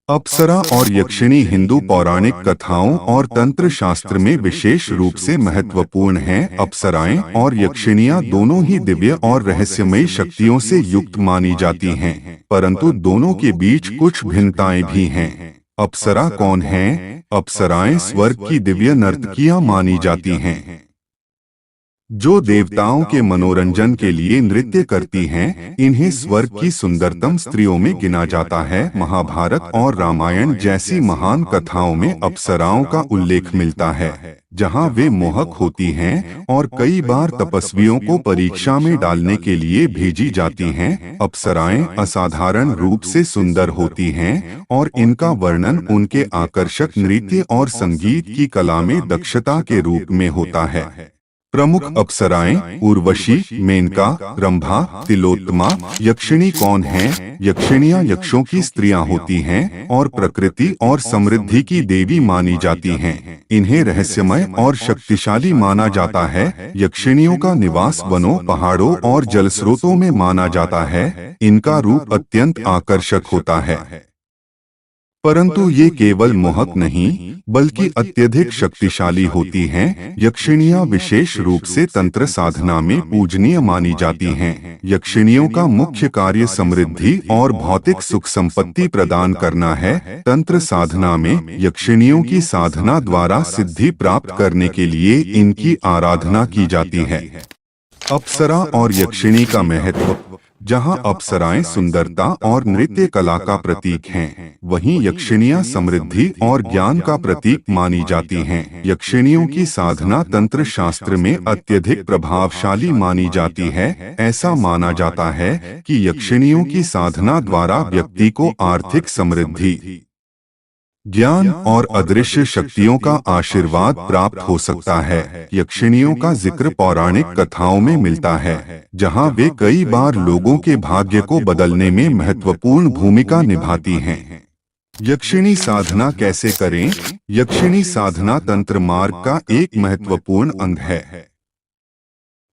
अप्सरा और यक्षिणी हिंदू पौराणिक कथाओं और तंत्र शास्त्र में विशेष रूप से महत्वपूर्ण हैं। अप्सराएं और यक्षिणियां दोनों ही दिव्य और रहस्यमयी शक्तियों से युक्त मानी जाती हैं, परंतु दोनों के बीच कुछ भिन्नताएं भी हैं। अप्सरा कौन हैं? अप्सराएं स्वर्ग की दिव्य नर्तकियां मानी जाती हैं, जो देवताओं के मनोरंजन के लिए नृत्य करती हैं। इन्हें स्वर्ग की सुंदरतम स्त्रियों में गिना जाता है। महाभारत और रामायण जैसी महान कथाओं में अप्सराओं का उल्लेख मिलता है, जहां वे मोहक होती हैं और कई बार तपस्वियों को परीक्षा में डालने के लिए भेजी जाती हैं। अप्सराएं असाधारण रूप से सुंदर होती हैं और इनका वर्णन उनके आकर्षक नृत्य और संगीत की कला में दक्षता के रूप में होता है। प्रमुख अप्सराएं उर्वशी, मेनका, रंभा, तिलोत्तमा। यक्षिणी कौन हैं? यक्षिणियां यक्षों की स्त्रियां होती हैं और प्रकृति और समृद्धि की देवी मानी जाती हैं। इन्हें रहस्यमय और शक्तिशाली माना जाता है। यक्षिणियों का निवास वनों, पहाड़ों और जलस्रोतों में माना जाता है। इनका रूप अत्यंत आकर्षक होता है, परंतु ये केवल मोहक नहीं बल्कि अत्यधिक शक्तिशाली होती हैं। यक्षिणियां विशेष रूप से तंत्र साधना में पूजनीय मानी जाती हैं। यक्षिणियों का मुख्य कार्य समृद्धि और भौतिक सुख संपत्ति प्रदान करना है। तंत्र साधना में यक्षिणियों की साधना द्वारा सिद्धि प्राप्त करने के लिए इनकी आराधना की जाती है। अप्सरा और यक्षिणी का महत्व। जहां अप्सराएं सुंदरता और नृत्य कला का प्रतीक हैं, वहीं यक्षिणियां समृद्धि और ज्ञान का प्रतीक मानी जाती हैं। यक्षिणियों की साधना तंत्र शास्त्र में अत्यधिक प्रभावशाली मानी जाती है। ऐसा माना जाता है कि यक्षिणियों की साधना द्वारा व्यक्ति को आर्थिक समृद्धि, ज्ञान और अदृश्य शक्तियों का आशीर्वाद प्राप्त हो सकता है। यक्षिणियों का जिक्र पौराणिक कथाओं में मिलता है, जहां वे कई बार लोगों के भाग्य को बदलने में महत्वपूर्ण भूमिका निभाती हैं। यक्षिणी साधना कैसे करें? यक्षिणी साधना तंत्र मार्ग का एक महत्वपूर्ण अंग है।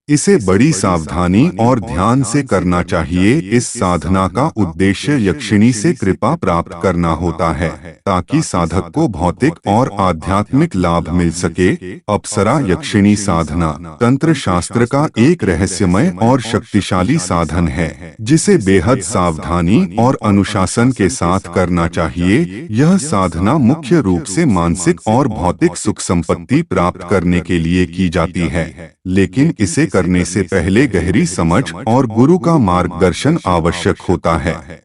इसे बड़ी सावधानी और ध्यान से करना चाहिए। इस साधना का उद्देश्य यक्षिणी से कृपा प्राप्त करना होता है, ताकि साधक को भौतिक और आध्यात्मिक लाभ मिल सके। अप्सरा यक्षिणी साधना तंत्र शास्त्र का एक रहस्यमय और शक्तिशाली साधन है, जिसे बेहद सावधानी और अनुशासन के साथ करना चाहिए। यह साधना मुख्य रूप से मानसिक और भौतिक सुख संपत्ति प्राप्त करने के लिए की जाती है, लेकिन इसे करने से पहले गहरी समझ और गुरु का मार्गदर्शन आवश्यक होता है।